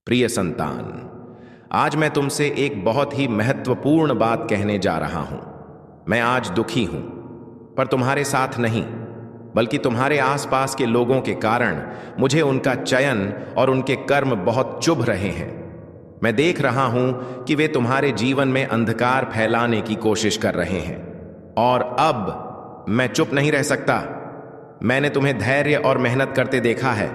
प्रिय संतान, आज मैं तुमसे एक बहुत ही महत्वपूर्ण बात कहने जा रहा हूं। मैं आज दुखी हूं, पर तुम्हारे साथ नहीं, बल्कि तुम्हारे आसपास के लोगों के कारण मुझे उनका चयन और उनके कर्म बहुत चुभ रहे हैं। मैं देख रहा हूं कि वे तुम्हारे जीवन में अंधकार फैलाने की कोशिश कर रहे हैं, और अब मैं चुप नहीं रह सकता। मैंने तुम्हें धैर्य और मेहनत करते देखा है।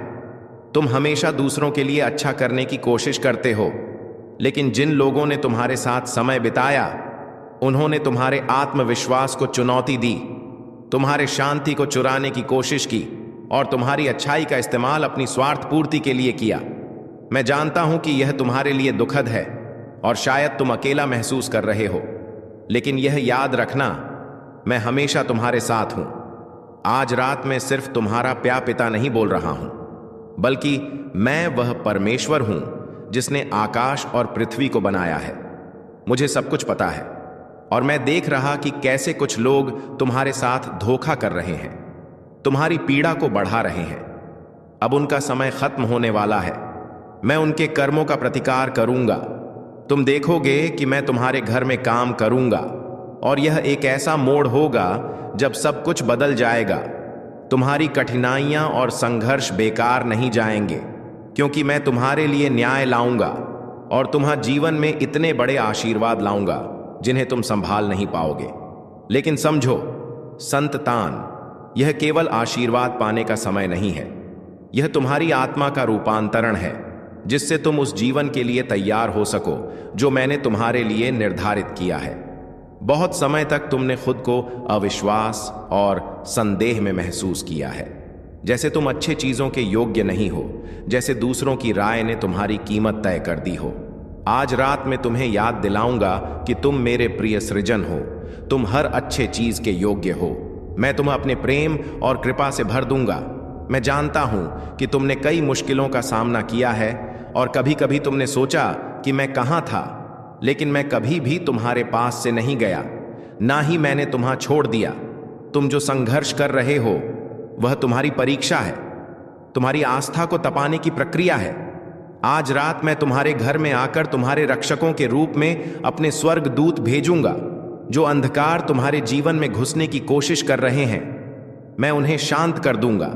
तुम हमेशा दूसरों के लिए अच्छा करने की कोशिश करते हो, लेकिन जिन लोगों ने तुम्हारे साथ समय बिताया, उन्होंने तुम्हारे आत्मविश्वास को चुनौती दी, तुम्हारे शांति को चुराने की कोशिश की और तुम्हारी अच्छाई का इस्तेमाल अपनी स्वार्थ पूर्ति के लिए किया। मैं जानता हूं कि यह तुम्हारे लिए दुखद है और शायद तुम अकेला महसूस कर रहे हो, लेकिन यह याद रखना, मैं हमेशा तुम्हारे साथ हूं। आज रात में सिर्फ तुम्हारा प्यार पिता नहीं बोल रहा हूं, बल्कि मैं वह परमेश्वर हूं जिसने आकाश और पृथ्वी को बनाया है। मुझे सब कुछ पता है, और मैं देख रहा कि कैसे कुछ लोग तुम्हारे साथ धोखा कर रहे हैं, तुम्हारी पीड़ा को बढ़ा रहे हैं। अब उनका समय खत्म होने वाला है। मैं उनके कर्मों का प्रतिकार करूंगा। तुम देखोगे कि मैं तुम्हारे घर में काम करूंगा, और यह एक ऐसा मोड़ होगा जब सब कुछ बदल जाएगा। तुम्हारी कठिनाइयां और संघर्ष बेकार नहीं जाएंगे, क्योंकि मैं तुम्हारे लिए न्याय लाऊंगा और तुम्हारे जीवन में इतने बड़े आशीर्वाद लाऊंगा जिन्हें तुम संभाल नहीं पाओगे। लेकिन समझो संतान, यह केवल आशीर्वाद पाने का समय नहीं है, यह तुम्हारी आत्मा का रूपांतरण है, जिससे तुम उस जीवन के लिए तैयार हो सको जो मैंने तुम्हारे लिए निर्धारित किया है। बहुत समय तक तुमने खुद को अविश्वास और संदेह में महसूस किया है, जैसे तुम अच्छे चीजों के योग्य नहीं हो, जैसे दूसरों की राय ने तुम्हारी कीमत तय कर दी हो। आज रात में तुम्हें याद दिलाऊंगा कि तुम मेरे प्रिय सृजन हो, तुम हर अच्छे चीज के योग्य हो। मैं तुम्हें अपने प्रेम और कृपा से भर दूंगा। मैं जानता हूं कि तुमने कई मुश्किलों का सामना किया है, और कभी कभी तुमने सोचा कि मैं कहां था, लेकिन मैं कभी भी तुम्हारे पास से नहीं गया, ना ही मैंने तुम्हें छोड़ दिया। तुम जो संघर्ष कर रहे हो वह तुम्हारी परीक्षा है, तुम्हारी आस्था को तपाने की प्रक्रिया है। आज रात मैं तुम्हारे घर में आकर तुम्हारे रक्षकों के रूप में अपने स्वर्ग दूत भेजूंगा, जो अंधकार तुम्हारे जीवन में घुसने की कोशिश कर रहे हैं। मैं उन्हें शांत कर दूंगा।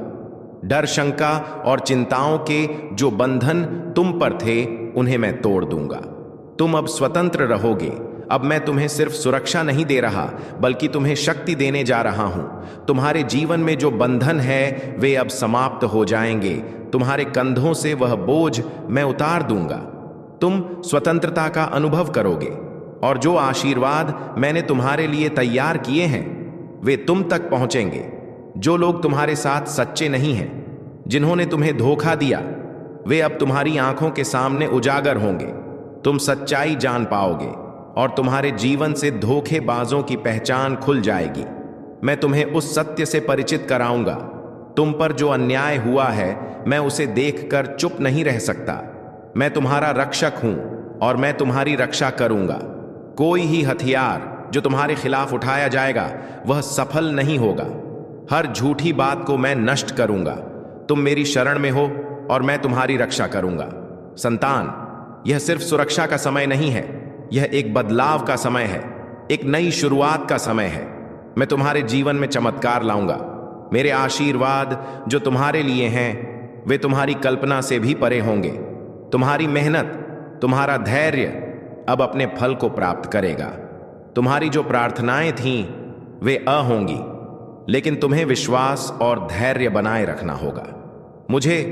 डर, शंका और चिंताओं के जो बंधन तुम पर थे, उन्हें मैं तोड़ दूंगा। तुम अब स्वतंत्र रहोगे। अब मैं तुम्हें सिर्फ सुरक्षा नहीं दे रहा, बल्कि तुम्हें शक्ति देने जा रहा हूं। तुम्हारे जीवन में जो बंधन है वे अब समाप्त हो जाएंगे। तुम्हारे कंधों से वह बोझ मैं उतार दूंगा। तुम स्वतंत्रता का अनुभव करोगे, और जो आशीर्वाद मैंने तुम्हारे लिए तैयार किए हैं वे तुम तक पहुंचेंगे। जो लोग तुम्हारे साथ सच्चे नहीं हैं, जिन्होंने तुम्हें धोखा दिया, वे अब तुम्हारी आंखों के सामने उजागर होंगे। तुम सच्चाई जान पाओगे, और तुम्हारे जीवन से धोखेबाजों की पहचान खुल जाएगी। मैं तुम्हें उस सत्य से परिचित कराऊंगा। तुम पर जो अन्याय हुआ है, मैं उसे देखकर चुप नहीं रह सकता। मैं तुम्हारा रक्षक हूं, और मैं तुम्हारी रक्षा करूंगा। कोई ही हथियार जो तुम्हारे खिलाफ उठाया जाएगा वह सफल नहीं होगा। हर झूठी बात को मैं नष्ट करूंगा। तुम मेरी शरण में हो, और मैं तुम्हारी रक्षा करूंगा। संतान, यह सिर्फ सुरक्षा का समय नहीं है, यह एक बदलाव का समय है, एक नई शुरुआत का समय है। मैं तुम्हारे जीवन में चमत्कार लाऊंगा। मेरे आशीर्वाद जो तुम्हारे लिए हैं वे तुम्हारी कल्पना से भी परे होंगे। तुम्हारी मेहनत, तुम्हारा धैर्य अब अपने फल को प्राप्त करेगा। तुम्हारी जो प्रार्थनाएं थीं वे होंगी, लेकिन तुम्हें विश्वास और धैर्य बनाए रखना होगा। मुझे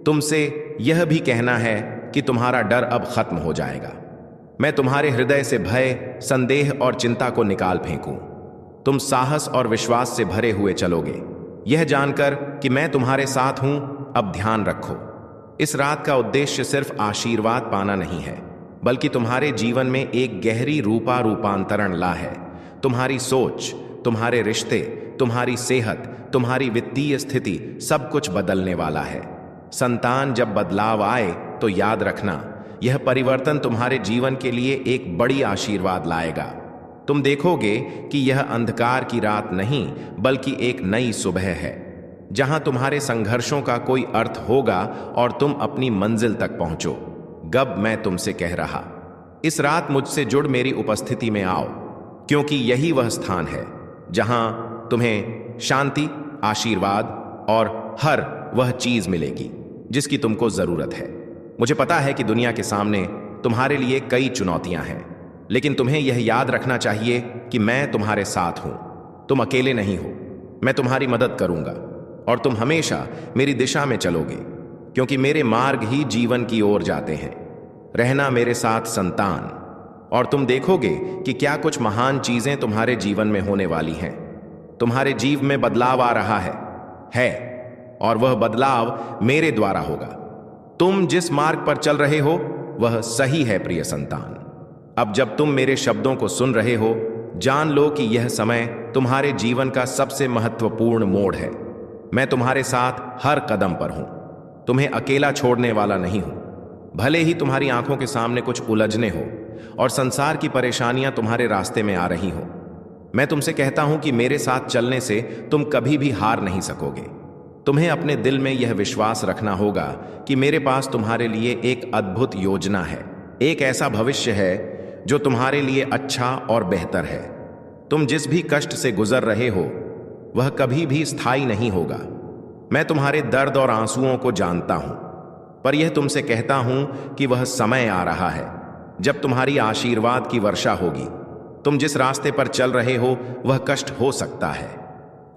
तुमसे यह भी कहना है कि तुम्हारा डर अब खत्म हो जाएगा। मैं तुम्हारे हृदय से भय, संदेह और चिंता को निकाल फेंकूं। तुम साहस और विश्वास से भरे हुए चलोगे, यह जानकर कि मैं तुम्हारे साथ हूं। अब ध्यान रखो, इस रात का उद्देश्य सिर्फ आशीर्वाद पाना नहीं है, बल्कि तुम्हारे जीवन में एक गहरी रूपांतरण ला है। तुम्हारी सोच, तुम्हारे रिश्ते, तुम्हारी सेहत, तुम्हारी वित्तीय स्थिति, सब कुछ बदलने वाला है। संतान, जब बदलाव आए तो याद रखना, यह परिवर्तन तुम्हारे जीवन के लिए एक बड़ी आशीर्वाद लाएगा। तुम देखोगे कि यह अंधकार की रात नहीं, बल्कि एक नई सुबह है, जहां तुम्हारे संघर्षों का कोई अर्थ होगा और तुम अपनी मंजिल तक पहुंचो। गब मैं तुमसे कह रहा, इस रात मुझसे जुड़ मेरी उपस्थिति में आओ, क्योंकि यही वह स्थान है जहां तुम्हें शांति, आशीर्वाद और हर वह चीज मिलेगी जिसकी तुमको जरूरत है। मुझे पता है कि दुनिया के सामने तुम्हारे लिए कई चुनौतियां हैं, लेकिन तुम्हें यह याद रखना चाहिए कि मैं तुम्हारे साथ हूं। तुम अकेले नहीं हो, मैं तुम्हारी मदद करूंगा और तुम हमेशा मेरी दिशा में चलोगे, क्योंकि मेरे मार्ग ही जीवन की ओर जाते हैं। रहना मेरे साथ संतान, और तुम देखोगे कि क्या कुछ महान चीजें तुम्हारे जीवन में होने वाली हैं। तुम्हारे जीव में बदलाव आ रहा है और वह बदलाव मेरे द्वारा होगा। तुम जिस मार्ग पर चल रहे हो वह सही है प्रिय संतान। अब जब तुम मेरे शब्दों को सुन रहे हो, जान लो कि यह समय तुम्हारे जीवन का सबसे महत्वपूर्ण मोड़ है। मैं तुम्हारे साथ हर कदम पर हूं, तुम्हें अकेला छोड़ने वाला नहीं हूं। भले ही तुम्हारी आंखों के सामने कुछ उलझने हो और संसार की परेशानियां तुम्हारे रास्ते में आ रही हो, मैं तुमसे कहता हूं कि मेरे साथ चलने से तुम कभी भी हार नहीं सकोगे। तुम्हें अपने दिल में यह विश्वास रखना होगा कि मेरे पास तुम्हारे लिए एक अद्भुत योजना है, एक ऐसा भविष्य है जो तुम्हारे लिए अच्छा और बेहतर है। तुम जिस भी कष्ट से गुजर रहे हो वह कभी भी स्थायी नहीं होगा। मैं तुम्हारे दर्द और आंसुओं को जानता हूं, पर यह तुमसे कहता हूं कि वह समय आ रहा है जब तुम्हारी आशीर्वाद की वर्षा होगी। तुम जिस रास्ते पर चल रहे हो वह कष्ट हो सकता है,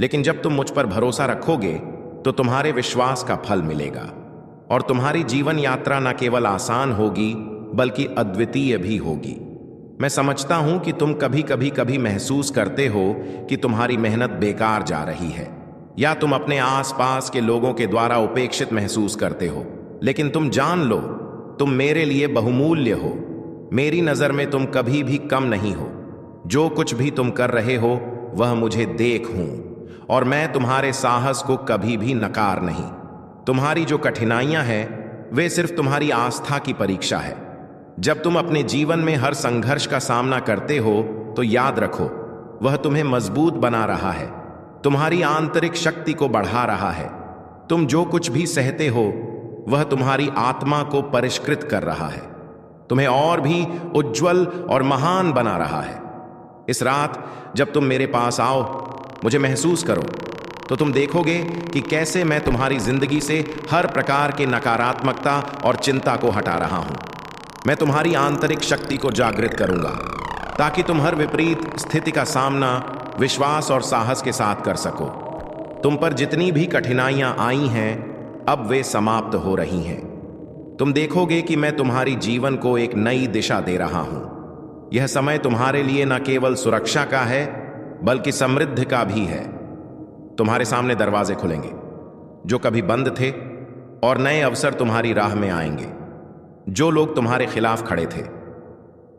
लेकिन जब तुम मुझ पर भरोसा रखोगे तो तुम्हारे विश्वास का फल मिलेगा और तुम्हारी जीवन यात्रा न केवल आसान होगी बल्कि अद्वितीय भी होगी। मैं समझता हूं कि तुम कभी महसूस करते हो कि तुम्हारी मेहनत बेकार जा रही है, या तुम अपने आसपास के लोगों के द्वारा उपेक्षित महसूस करते हो, लेकिन तुम जान लो तुम मेरे लिए बहुमूल्य हो। मेरी नजर में तुम कभी भी कम नहीं हो। जो कुछ भी तुम कर रहे हो वह मुझे देख हूं और मैं तुम्हारे साहस को कभी भी नकार नहीं। तुम्हारी जो कठिनाइयां हैं वे सिर्फ तुम्हारी आस्था की परीक्षा है। जब तुम अपने जीवन में हर संघर्ष का सामना करते हो तो याद रखो वह तुम्हें मजबूत बना रहा है, तुम्हारी आंतरिक शक्ति को बढ़ा रहा है। तुम जो कुछ भी सहते हो वह तुम्हारी आत्मा को परिष्कृत कर रहा है, तुम्हें और भी उज्जवल और महान बना रहा है। इस रात जब तुम मेरे पास आओ, मुझे महसूस करो, तो तुम देखोगे कि कैसे मैं तुम्हारी जिंदगी से हर प्रकार के नकारात्मकता और चिंता को हटा रहा हूं। मैं तुम्हारी आंतरिक शक्ति को जागृत करूंगा ताकि तुम हर विपरीत स्थिति का सामना विश्वास और साहस के साथ कर सको। तुम पर जितनी भी कठिनाइयां आई हैं अब वे समाप्त हो रही हैं। तुम देखोगे कि मैं तुम्हारी जीवन को एक नई दिशा दे रहा हूं। यह समय तुम्हारे लिए न केवल सुरक्षा का है बल्कि समृद्धि का भी है। तुम्हारे सामने दरवाजे खुलेंगे जो कभी बंद थे और नए अवसर तुम्हारी राह में आएंगे। जो लोग तुम्हारे खिलाफ खड़े थे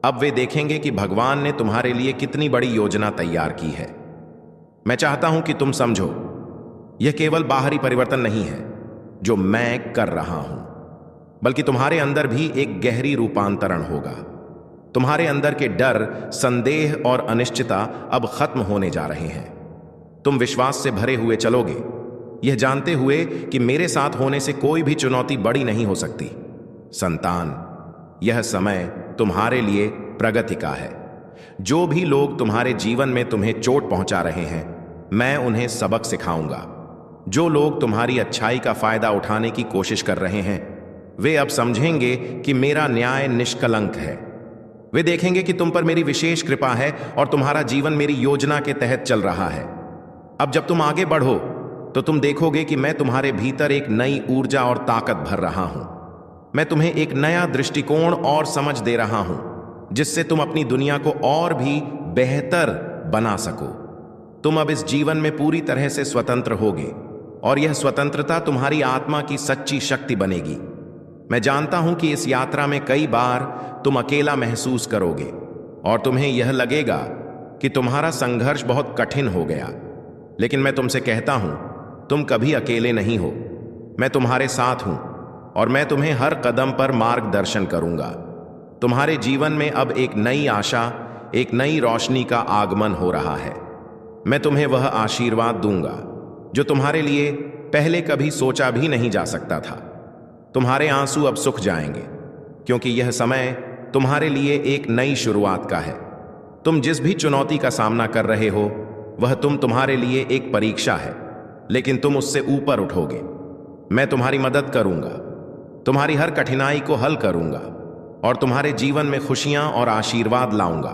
अब वे देखेंगे कि भगवान ने तुम्हारे लिए कितनी बड़ी योजना तैयार की है। मैं चाहता हूं कि तुम समझो यह केवल बाहरी परिवर्तन नहीं है जो मैं कर रहा हूं, बल्कि तुम्हारे अंदर भी एक गहरी रूपांतरण होगा। तुम्हारे अंदर के डर, संदेह और अनिश्चितता अब खत्म होने जा रहे हैं। तुम विश्वास से भरे हुए चलोगे, यह जानते हुए कि मेरे साथ होने से कोई भी चुनौती बड़ी नहीं हो सकती। संतान, यह समय तुम्हारे लिए प्रगति का है। जो भी लोग तुम्हारे जीवन में तुम्हें चोट पहुंचा रहे हैं, मैं उन्हें सबक सिखाऊंगा। जो लोग तुम्हारी अच्छाई का फायदा उठाने की कोशिश कर रहे हैं, वे अब समझेंगे कि मेरा न्याय निष्कलंक है। वे देखेंगे कि तुम पर मेरी विशेष कृपा है और तुम्हारा जीवन मेरी योजना के तहत चल रहा है। अब जब तुम आगे बढ़ो तो तुम देखोगे कि मैं तुम्हारे भीतर एक नई ऊर्जा और ताकत भर रहा हूं। मैं तुम्हें एक नया दृष्टिकोण और समझ दे रहा हूं जिससे तुम अपनी दुनिया को और भी बेहतर बना सको। तुम अब इस जीवन में पूरी तरह से स्वतंत्र होगे और यह स्वतंत्रता तुम्हारी आत्मा की सच्ची शक्ति बनेगी। मैं जानता हूं कि इस यात्रा में कई बार तुम अकेला महसूस करोगे और तुम्हें यह लगेगा कि तुम्हारा संघर्ष बहुत कठिन हो गया, लेकिन मैं तुमसे कहता हूं तुम कभी अकेले नहीं हो। मैं तुम्हारे साथ हूं और मैं तुम्हें हर कदम पर मार्गदर्शन करूंगा। तुम्हारे जीवन में अब एक नई आशा, एक नई रोशनी का आगमन हो रहा है। मैं तुम्हें वह आशीर्वाद दूंगा जो तुम्हारे लिए पहले कभी सोचा भी नहीं जा सकता था। तुम्हारे आंसू अब सूख जाएंगे, क्योंकि यह समय तुम्हारे लिए एक नई शुरुआत का है। तुम जिस भी चुनौती का सामना कर रहे हो वह तुम्हारे लिए एक परीक्षा है, लेकिन तुम उससे ऊपर उठोगे। मैं तुम्हारी मदद करूंगा, तुम्हारी हर कठिनाई को हल करूंगा और तुम्हारे जीवन में खुशियां और आशीर्वाद लाऊंगा।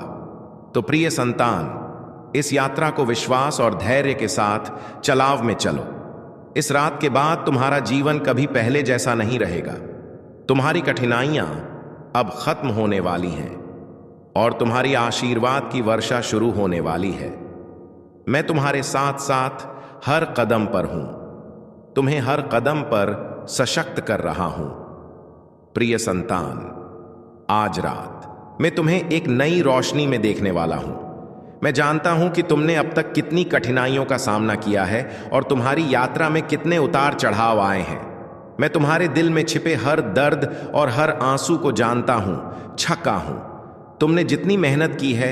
तो प्रिय संतान, इस यात्रा को विश्वास और धैर्य के साथ चलाव में चलो। इस रात के बाद तुम्हारा जीवन कभी पहले जैसा नहीं रहेगा। तुम्हारी कठिनाइयां अब खत्म होने वाली हैं और तुम्हारी आशीर्वाद की वर्षा शुरू होने वाली है। मैं तुम्हारे साथ साथ हर कदम पर हूं, तुम्हें हर कदम पर सशक्त कर रहा हूं। प्रिय संतान, आज रात मैं तुम्हें एक नई रोशनी में देखने वाला हूं। मैं जानता हूं कि तुमने अब तक कितनी कठिनाइयों का सामना किया है और तुम्हारी यात्रा में कितने उतार चढ़ाव आए हैं। मैं तुम्हारे दिल में छिपे हर दर्द और हर आंसू को जानता हूं, छका हूं। तुमने जितनी मेहनत की है,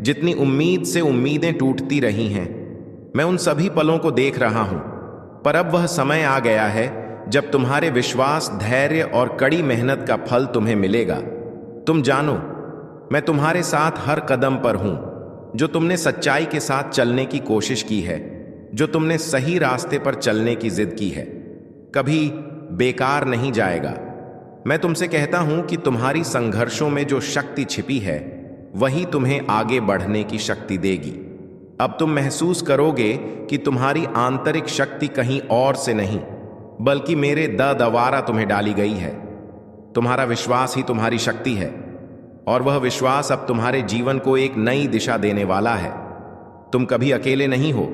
जितनी उम्मीद से उम्मीदें टूटती रही हैं, मैं उन सभी पलों को देख रहा हूं। पर अब वह समय आ गया है जब तुम्हारे विश्वास, धैर्य और कड़ी मेहनत का फल तुम्हें मिलेगा। तुम जानो, मैं तुम्हारे साथ हर कदम पर हूं। जो तुमने सच्चाई के साथ चलने की कोशिश की है, जो तुमने सही रास्ते पर चलने की जिद की है, कभी बेकार नहीं जाएगा। मैं तुमसे कहता हूं कि तुम्हारी संघर्षों में जो शक्ति छिपी है वही तुम्हें आगे बढ़ने की शक्ति देगी। अब तुम महसूस करोगे कि तुम्हारी आंतरिक शक्ति कहीं और से नहीं बल्कि मेरे द्वारा तुम्हें डाली गई है। तुम्हारा विश्वास ही तुम्हारी शक्ति है और वह विश्वास अब तुम्हारे जीवन को एक नई दिशा देने वाला है। तुम कभी अकेले नहीं हो,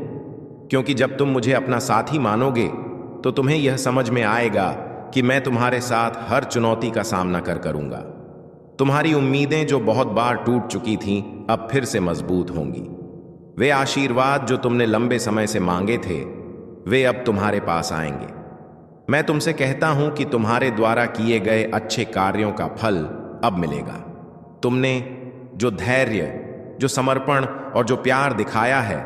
क्योंकि जब तुम मुझे अपना साथी मानोगे तो तुम्हें यह समझ में आएगा कि मैं तुम्हारे साथ हर चुनौती का सामना करूंगा। तुम्हारी उम्मीदें जो बहुत बार टूट चुकी थीं, अब फिर से मजबूत होंगी। वे आशीर्वाद जो तुमने लंबे समय से मांगे थे, वे अब तुम्हारे पास आएंगे। मैं तुमसे कहता हूं कि तुम्हारे द्वारा किए गए अच्छे कार्यों का फल अब मिलेगा। तुमने जो धैर्य, जो समर्पण और जो प्यार दिखाया है,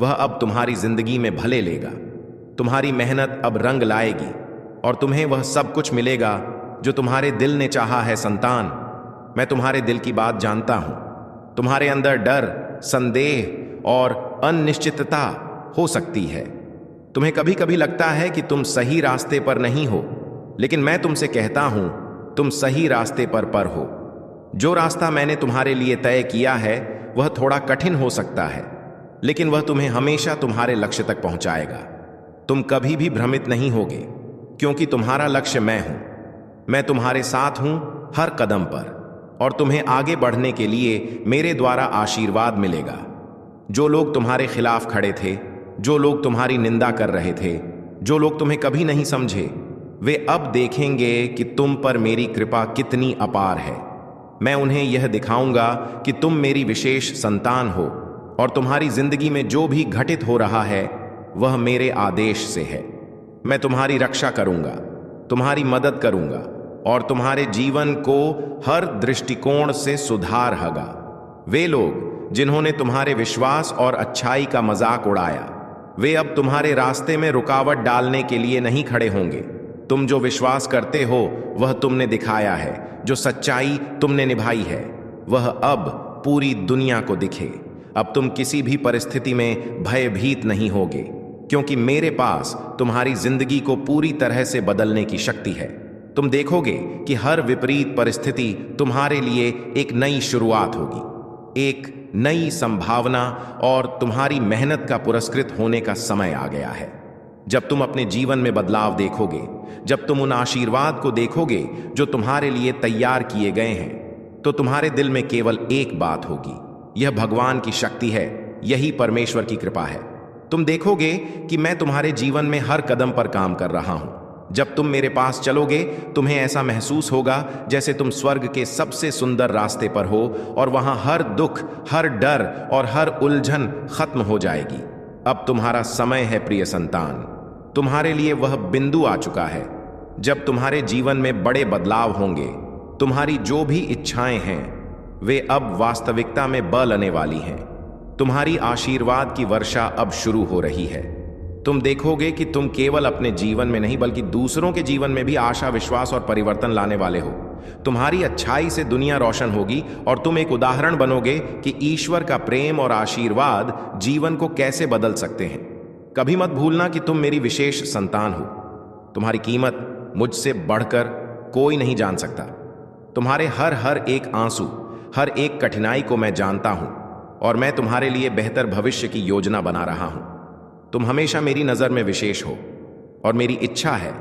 वह अब तुम्हारी जिंदगी में भले लेगा। तुम्हारी मेहनत अब रंग लाएगी और तुम्हें वह सब कुछ मिलेगा जो तुम्हारे दिल ने चाहा है। संतान, मैं तुम्हारे दिल की बात जानता हूं। तुम्हारे अंदर डर, संदेह और अनिश्चितता हो सकती है। तुम्हें कभी कभी लगता है कि तुम सही रास्ते पर नहीं हो, लेकिन मैं तुमसे कहता हूं, तुम सही रास्ते पर हो। जो रास्ता मैंने तुम्हारे लिए तय किया है वह थोड़ा कठिन हो सकता है, लेकिन वह तुम्हें हमेशा तुम्हारे लक्ष्य तक पहुंचाएगा। तुम कभी भी भ्रमित नहीं होगे, क्योंकि तुम्हारा लक्ष्य मैं हूं। मैं तुम्हारे साथ हूं हर कदम पर और तुम्हें आगे बढ़ने के लिए मेरे द्वारा आशीर्वाद मिलेगा। जो लोग तुम्हारे खिलाफ खड़े थे, जो लोग तुम्हारी निंदा कर रहे थे, जो लोग तुम्हें कभी नहीं समझे, वे अब देखेंगे कि तुम पर मेरी कृपा कितनी अपार है। मैं उन्हें यह दिखाऊंगा कि तुम मेरी विशेष संतान हो और तुम्हारी जिंदगी में जो भी घटित हो रहा है वह मेरे आदेश से है। मैं तुम्हारी रक्षा करूंगा, तुम्हारी मदद करूंगा और तुम्हारे जीवन को हर दृष्टिकोण से सुधारगा। वे लोग जिन्होंने तुम्हारे विश्वास और अच्छाई का मजाक उड़ाया, वे अब तुम्हारे रास्ते में रुकावट डालने के लिए नहीं खड़े होंगे। तुम जो विश्वास करते हो वह तुमने दिखाया है, जो सच्चाई तुमने निभाई है वह अब पूरी दुनिया को दिखे। अब तुम किसी भी परिस्थिति में भयभीत नहीं होगे, क्योंकि मेरे पास तुम्हारी जिंदगी को पूरी तरह से बदलने की शक्ति है। तुम देखोगे कि हर विपरीत परिस्थिति तुम्हारे लिए एक नई शुरुआत होगी, एक नई संभावना, और तुम्हारी मेहनत का पुरस्कृत होने का समय आ गया है। जब तुम अपने जीवन में बदलाव देखोगे, जब तुम उन आशीर्वाद को देखोगे जो तुम्हारे लिए तैयार किए गए हैं, तो तुम्हारे दिल में केवल एक बात होगी, यह भगवान की शक्ति है, यही परमेश्वर की कृपा है। तुम देखोगे कि मैं तुम्हारे जीवन में हर कदम पर काम कर रहा हूं। जब तुम मेरे पास चलोगे, तुम्हें ऐसा महसूस होगा जैसे तुम स्वर्ग के सबसे सुंदर रास्ते पर हो और वहां हर दुख, हर डर और हर उलझन खत्म हो जाएगी। अब तुम्हारा समय है प्रिय संतान। तुम्हारे लिए वह बिंदु आ चुका है जब तुम्हारे जीवन में बड़े बदलाव होंगे। तुम्हारी जो भी इच्छाएं हैं वे अब वास्तविकता में बलने वाली हैं। तुम्हारी आशीर्वाद की वर्षा अब शुरू हो रही है। तुम देखोगे कि तुम केवल अपने जीवन में नहीं बल्कि दूसरों के जीवन में भी आशा, विश्वास और परिवर्तन लाने वाले हो। तुम्हारी अच्छाई से दुनिया रोशन होगी और तुम एक उदाहरण बनोगे कि ईश्वर का प्रेम और आशीर्वाद जीवन को कैसे बदल सकते हैं। कभी मत भूलना कि तुम मेरी विशेष संतान हो। तुम्हारी कीमत मुझसे बढ़कर कोई नहीं जान सकता। तुम्हारे हर एक आंसू, हर एक कठिनाई को मैं जानता हूं और मैं तुम्हारे लिए बेहतर भविष्य की योजना बना रहा हूं। तुम हमेशा मेरी नजर में विशेष हो और मेरी इच्छा है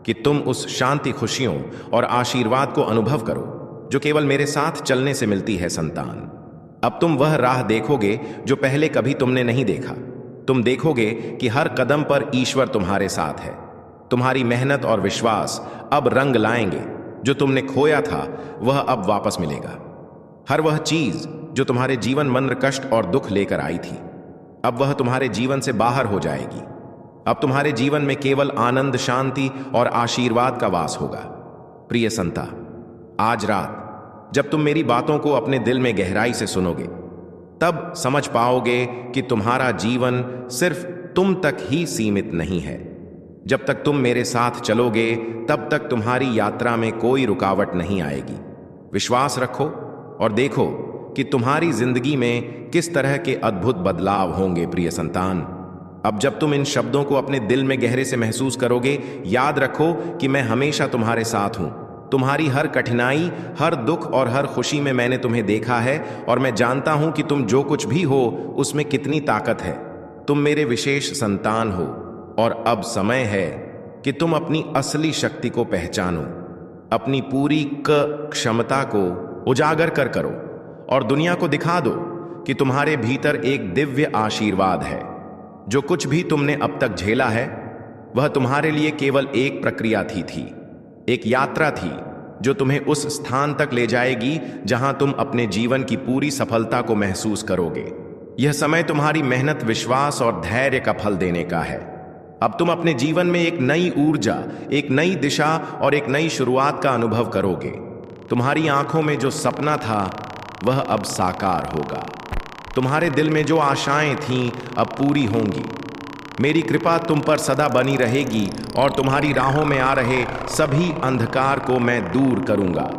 कि तुम उस शांति, खुशियों और आशीर्वाद को अनुभव करो जो केवल मेरे साथ चलने से मिलती है संतान। अब तुम वह राह देखोगे जो पहले कभी तुमने नहीं देखा। तुम देखोगे कि हर कदम पर ईश्वर तुम्हारे साथ है। तुम्हारी मेहनत और विश्वास अब रंग लाएंगे। जो तुमने खोया था वह अब वापस मिलेगा। हर वह चीज जो तुम्हारे जीवन मंद कष्ट और दुख लेकर आई थी, अब वह तुम्हारे जीवन से बाहर हो जाएगी। अब तुम्हारे जीवन में केवल आनंद, शांति और आशीर्वाद का वास होगा। प्रिय संता, आज रात जब तुम मेरी बातों को अपने दिल में गहराई से सुनोगे, तब समझ पाओगे कि तुम्हारा जीवन सिर्फ तुम तक ही सीमित नहीं है। जब तक तुम मेरे साथ चलोगे, तब तक तुम्हारी यात्रा में कोई रुकावट नहीं आएगी। विश्वास रखो और देखो कि तुम्हारी जिंदगी में किस तरह के अद्भुत बदलाव होंगे। प्रिय संतान, अब जब तुम इन शब्दों को अपने दिल में गहरे से महसूस करोगे, याद रखो कि मैं हमेशा तुम्हारे साथ हूं। तुम्हारी हर कठिनाई, हर दुख और हर खुशी में मैंने तुम्हें देखा है और मैं जानता हूं कि तुम जो कुछ भी हो उसमें कितनी ताकत है। तुम मेरे विशेष संतान हो और अब समय है कि तुम अपनी असली शक्ति को पहचानो, अपनी पूरी क्षमता को उजागर करो और दुनिया को दिखा दो कि तुम्हारे भीतर एक दिव्य आशीर्वाद है। जो कुछ भी तुमने अब तक झेला है वह तुम्हारे लिए केवल एक प्रक्रिया थी, एक यात्रा थी जो तुम्हें उस स्थान तक ले जाएगी जहां तुम अपने जीवन की पूरी सफलता को महसूस करोगे। यह समय तुम्हारी मेहनत, विश्वास और धैर्य का फल देने का है। अब तुम अपने जीवन में एक नई ऊर्जा, एक नई दिशा और एक नई शुरुआत का अनुभव करोगे। तुम्हारी आंखों में जो सपना था वह अब साकार होगा। तुम्हारे दिल में जो आशाएं थीं अब पूरी होंगी। मेरी कृपा तुम पर सदा बनी रहेगी और तुम्हारी राहों में आ रहे सभी अंधकार को मैं दूर करूंगा।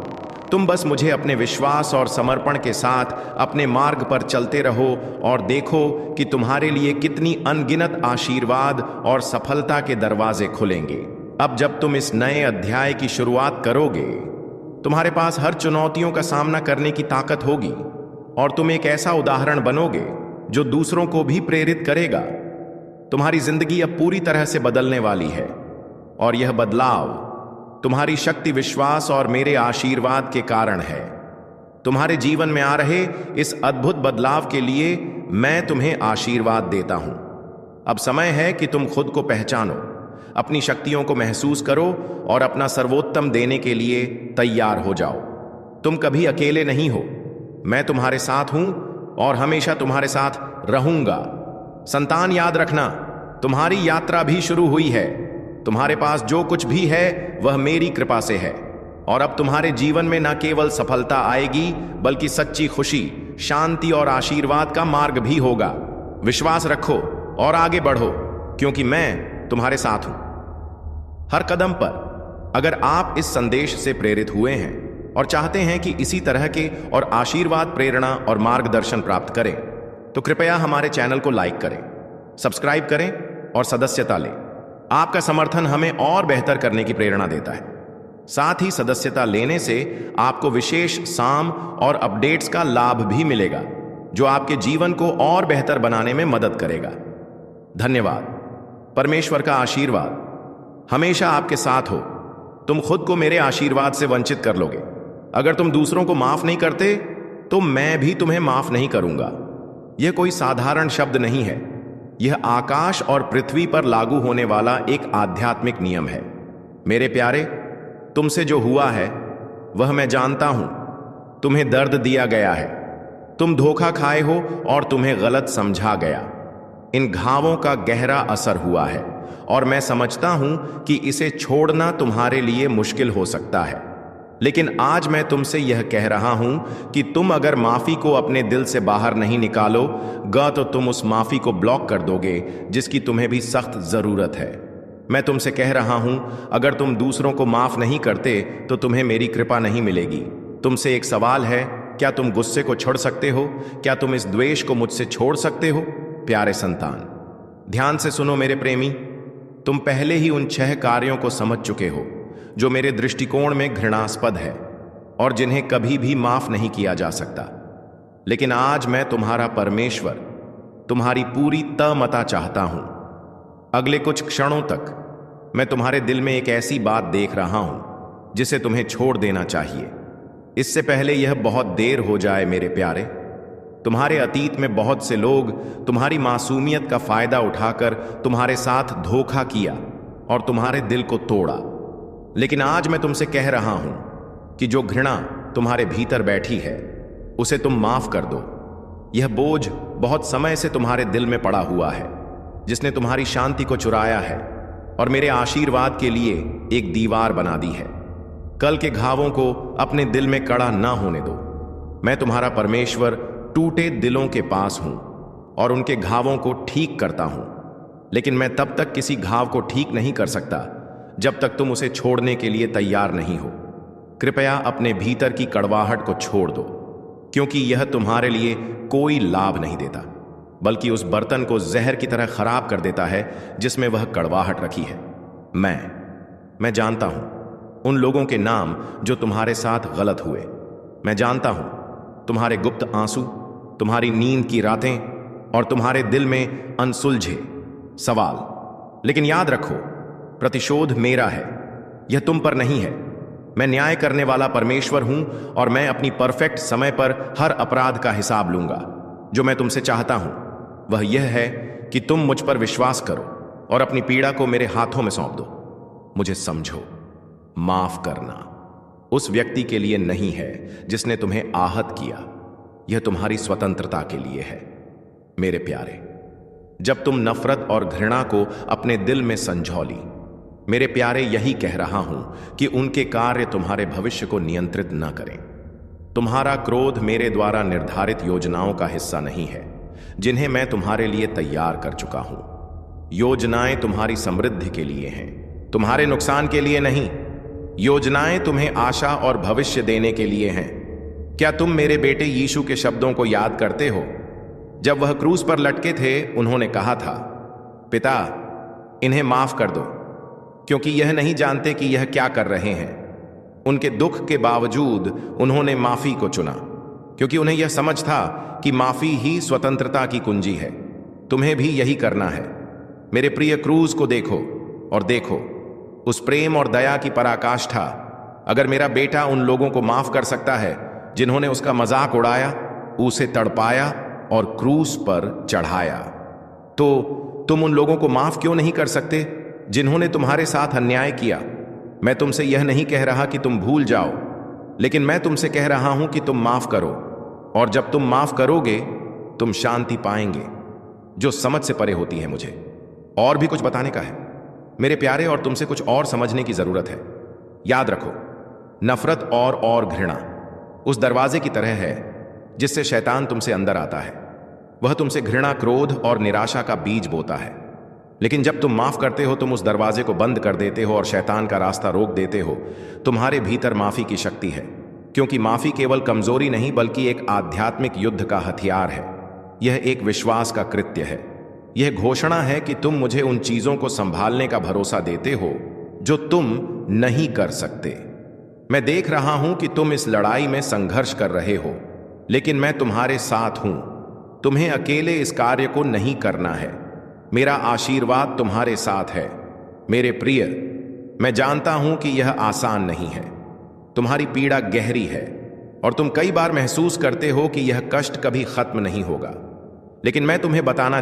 तुम बस मुझे अपने विश्वास और समर्पण के साथ अपने मार्ग पर चलते रहो और देखो कि तुम्हारे लिए कितनी अनगिनत आशीर्वाद और सफलता के दरवाजे खुलेंगे। अब जब तुम इस नए अध्याय की शुरुआत करोगे, तुम्हारे पास हर चुनौतियों का सामना करने की ताकत होगी और तुम एक ऐसा उदाहरण बनोगे जो दूसरों को भी प्रेरित करेगा। तुम्हारी जिंदगी अब पूरी तरह से बदलने वाली है और यह बदलाव तुम्हारी शक्ति, विश्वास और मेरे आशीर्वाद के कारण है। तुम्हारे जीवन में आ रहे इस अद्भुत बदलाव के लिए मैं तुम्हें आशीर्वाद देता हूं। अब समय है कि तुम खुद को पहचानो, अपनी शक्तियों को महसूस करो और अपना सर्वोत्तम देने के लिए तैयार हो जाओ। तुम कभी अकेले नहीं हो। मैं तुम्हारे साथ हूं और हमेशा तुम्हारे साथ रहूंगा। संतान, याद रखना, तुम्हारी यात्रा भी शुरू हुई है। तुम्हारे पास जो कुछ भी है वह मेरी कृपा से है और अब तुम्हारे जीवन में न केवल सफलता आएगी बल्कि सच्ची खुशी, शांति और आशीर्वाद का मार्ग भी होगा। विश्वास रखो और आगे बढ़ो, क्योंकि मैं तुम्हारे साथ हूं हर कदम पर। अगर आप इस संदेश से प्रेरित हुए हैं और चाहते हैं कि इसी तरह के और आशीर्वाद, प्रेरणा और मार्गदर्शन प्राप्त करें, तो कृपया हमारे चैनल को लाइक करें, सब्सक्राइब करें और सदस्यता लें। आपका समर्थन हमें और बेहतर करने की प्रेरणा देता है। साथ ही सदस्यता लेने से आपको विशेष साम और अपडेट्स का लाभ भी मिलेगा, जो आपके जीवन को और बेहतर बनाने में मदद करेगा। धन्यवाद। परमेश्वर का आशीर्वाद हमेशा आपके साथ हो। तुम खुद को मेरे आशीर्वाद से वंचित कर लोगे। अगर तुम दूसरों को माफ नहीं करते तो मैं भी तुम्हें माफ नहीं करूंगा। यह कोई साधारण शब्द नहीं है, यह आकाश और पृथ्वी पर लागू होने वाला एक आध्यात्मिक नियम है। मेरे प्यारे, तुमसे जो हुआ है वह मैं जानता हूं। तुम्हें दर्द दिया गया है, तुम धोखा खाए हो और तुम्हें गलत समझा गया। इन घावों का गहरा असर हुआ है और मैं समझता हूं कि इसे छोड़ना तुम्हारे लिए मुश्किल हो सकता है। लेकिन आज मैं तुमसे यह कह रहा हूं कि तुम अगर माफी को अपने दिल से बाहर नहीं निकालोगे तो तुम उस माफी को ब्लॉक कर दोगे जिसकी तुम्हें भी सख्त जरूरत है। मैं तुमसे कह रहा हूं, अगर तुम दूसरों को माफ नहीं करते तो तुम्हें मेरी कृपा नहीं मिलेगी। तुमसे एक सवाल है, क्या तुम गुस्से को छोड़ सकते हो? क्या तुम इस द्वेष को मुझसे छोड़ सकते हो? प्यारे संतान, ध्यान से सुनो मेरे प्रेमी। तुम पहले ही उन 6 कार्यों को समझ चुके हो जो मेरे दृष्टिकोण में घृणास्पद है और जिन्हें कभी भी माफ नहीं किया जा सकता। लेकिन आज मैं तुम्हारा परमेश्वर तुम्हारी पूरी तमता चाहता हूं। अगले कुछ क्षणों तक मैं तुम्हारे दिल में एक ऐसी बात देख रहा हूं जिसे तुम्हें छोड़ देना चाहिए। इससे पहले यह बहुत देर हो जाए मेरे प्यारे, तुम्हारे अतीत में बहुत से लोग तुम्हारी मासूमियत का फायदा उठाकर तुम्हारे साथ धोखा किया और तुम्हारे दिल को तोड़ा। लेकिन आज मैं तुमसे कह रहा हूं कि जो घृणा तुम्हारे भीतर बैठी है उसे तुम माफ कर दो। यह बोझ बहुत समय से तुम्हारे दिल में पड़ा हुआ है, जिसने तुम्हारी शांति को चुराया है और मेरे आशीर्वाद के लिए एक दीवार बना दी है। कल के घावों को अपने दिल में कड़ा ना होने दो। मैं तुम्हारा परमेश्वर टूटे दिलों के पास हूं और उनके घावों को ठीक करता हूं। लेकिन मैं तब तक किसी घाव को ठीक नहीं कर सकता जब तक तुम उसे छोड़ने के लिए तैयार नहीं हो। कृपया अपने भीतर की कड़वाहट को छोड़ दो, क्योंकि यह तुम्हारे लिए कोई लाभ नहीं देता, बल्कि उस बर्तन को जहर की तरह खराब कर देता है जिसमें वह कड़वाहट रखी है। मैं जानता हूं उन लोगों के नाम जो तुम्हारे साथ गलत हुए। मैं जानता हूं तुम्हारे गुप्त आंसू, तुम्हारी नींद की रातें और तुम्हारे दिल में अनसुलझे सवाल। लेकिन याद रखो, प्रतिशोध मेरा है, यह तुम पर नहीं है। मैं न्याय करने वाला परमेश्वर हूं और मैं अपनी परफेक्ट समय पर हर अपराध का हिसाब लूंगा। जो मैं तुमसे चाहता हूं वह यह है कि तुम मुझ पर विश्वास करो और अपनी पीड़ा को मेरे हाथों में सौंप दो। मुझे समझो, माफ करना उस व्यक्ति के लिए नहीं है जिसने तुम्हें आहत किया, यह तुम्हारी स्वतंत्रता के लिए है। मेरे प्यारे, जब तुम नफरत और घृणा को अपने दिल में संजौली, मेरे प्यारे, यही कह रहा हूं कि उनके कार्य तुम्हारे भविष्य को नियंत्रित न करें। तुम्हारा क्रोध मेरे द्वारा निर्धारित योजनाओं का हिस्सा नहीं है जिन्हें मैं तुम्हारे लिए तैयार कर चुका हूं। योजनाएं तुम्हारी समृद्धि के लिए हैं, तुम्हारे नुकसान के लिए नहीं। योजनाएं तुम्हें आशा और भविष्य देने के लिए हैं। क्या तुम मेरे बेटे यीशु के शब्दों को याद करते हो? जब वह क्रूस पर लटके थे, उन्होंने कहा था, पिता, इन्हें माफ कर दो, क्योंकि यह नहीं जानते कि यह क्या कर रहे हैं। उनके दुख के बावजूद उन्होंने माफी को चुना, क्योंकि उन्हें यह समझ था कि माफी ही स्वतंत्रता की कुंजी है। तुम्हें भी यही करना है। मेरे प्रिय क्रूस को देखो और देखो उस प्रेम और दया की पराकाष्ठा। अगर मेरा बेटा उन लोगों को माफ कर सकता है जिन्होंने उसका मजाक उड़ाया, उसे तड़पाया और क्रूस पर चढ़ाया, तो तुम उन लोगों को माफ क्यों नहीं कर सकते जिन्होंने तुम्हारे साथ अन्याय किया? मैं तुमसे यह नहीं कह रहा कि तुम भूल जाओ, लेकिन मैं तुमसे कह रहा हूं कि तुम माफ करो। और जब तुम माफ करोगे, तुम शांति पाएंगे जो समझ से परे होती है। मुझे और भी कुछ बताने का है मेरे प्यारे, और तुमसे कुछ और समझने की जरूरत है। याद रखो, नफरत और घृणा उस दरवाजे की तरह है जिससे शैतान तुमसे अंदर आता है। वह तुमसे घृणा, क्रोध और निराशा का बीज बोता है। लेकिन जब तुम माफ करते हो, तुम उस दरवाजे को बंद कर देते हो और शैतान का रास्ता रोक देते हो। तुम्हारे भीतर माफी की शक्ति है, क्योंकि माफी केवल कमजोरी नहीं बल्कि एक आध्यात्मिक युद्ध का हथियार है। यह एक विश्वास का कृत्य है। यह घोषणा है कि तुम मुझे उन चीजों को संभालने का भरोसा देते हो जो तुम नहीं कर सकते। मैं देख रहा हूं कि तुम इस लड़ाई में संघर्ष कर रहे हो, लेकिन मैं तुम्हारे साथ हूं। तुम्हें अकेले इस कार्य को नहीं करना है। मेरा आशीर्वाद तुम्हारे साथ है। मेरे प्रिय, मैं जानता हूं कि यह आसान नहीं है। तुम्हारी पीड़ा गहरी है और तुम कई बार महसूस करते हो कि यह कष्ट कभी खत्म नहीं होगा। लेकिन मैं तुम्हें बताना